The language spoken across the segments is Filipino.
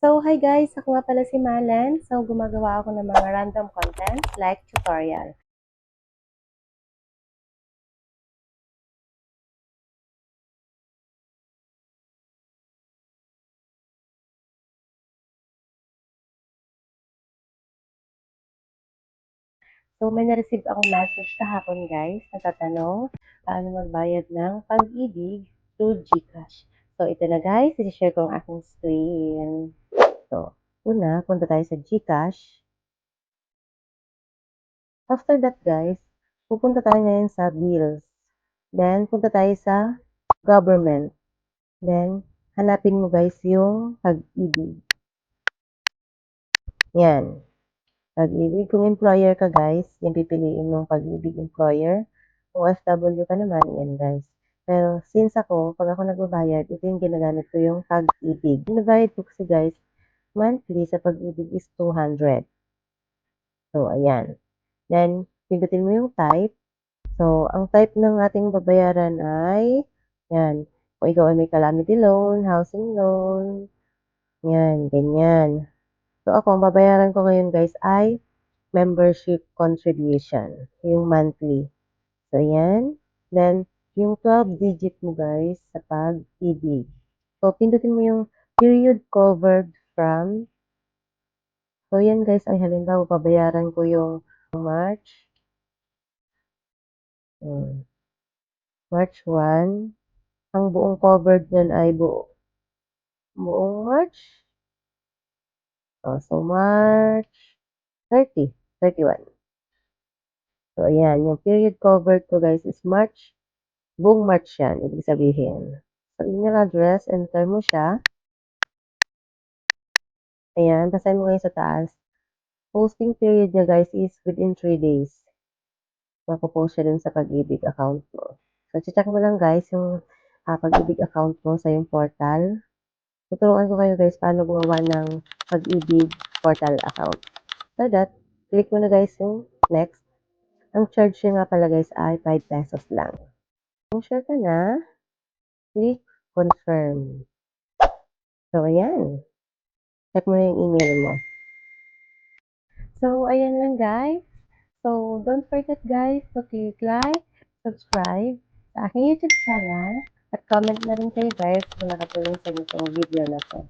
So, hi guys! Ako nga pala si Malen. So, gumagawa ako ng mga random contents like tutorial. So, may na-receive akong message kahapon guys na tatanong paano magbayad ng pag-ibig through GCash. So, ito na guys, i-share ko ang aking screen. So, una, punta tayo sa GCash. After that guys, pupunta tayo ngayon sa bills. Then, punta tayo sa government. Then, hanapin mo guys yung pag-ibig. Yan. Pag-ibig. Kung employer ka guys, yan pipiliin mong pag-ibig employer. Kung OFW ka naman, yan guys. Pero since ako, pag ako nagbabayad, ito yung ginagamit ko yung pag-ibig. Binabayad ko kasi guys, monthly sa pag-ibig is 200. So, ayan. Then, pindutin mo yung type. So, ang type ng ating babayaran ay, yan. Kung ikaw ay may calamity loan, housing loan, yan, ganyan. So, ako, ang babayaran ko ngayon guys ay membership contribution, yung monthly. So, yan. Then, yung 12 digit mo guys sa pag-ibig. So, pindutin mo yung period covered from. So, yan guys, ay halimbawa, babayaran ko yung March. March 1. Ang buong covered nun ay buong March. So, March 30, 31. So, ayan. Yung period covered ko guys is March. Buong March yan, ibig sabihin. So, email address, enter mo siya. Ayan, basahin mo ngayon sa taas. Posting period niya guys is within 3 days. Mapopost siya dun sa pag-ibig account mo. So, check mo lang guys yung pag-ibig account mo sa yung portal. Tuturuan ko kayo guys paano gumawa ng pag-ibig portal account. So that, click mo na guys yung next. Ang charge niya nga pala guys ay 5 pesos lang. Kung sure ka na, click confirm. So, ayan. Check mo na yung email mo. So, ayan lang guys. So, don't forget guys to click like, subscribe sa aking YouTube channel at comment na rin kayo guys kung nakatulong sa inyo itong video na to.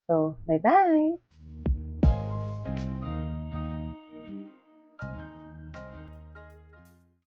So, bye-bye!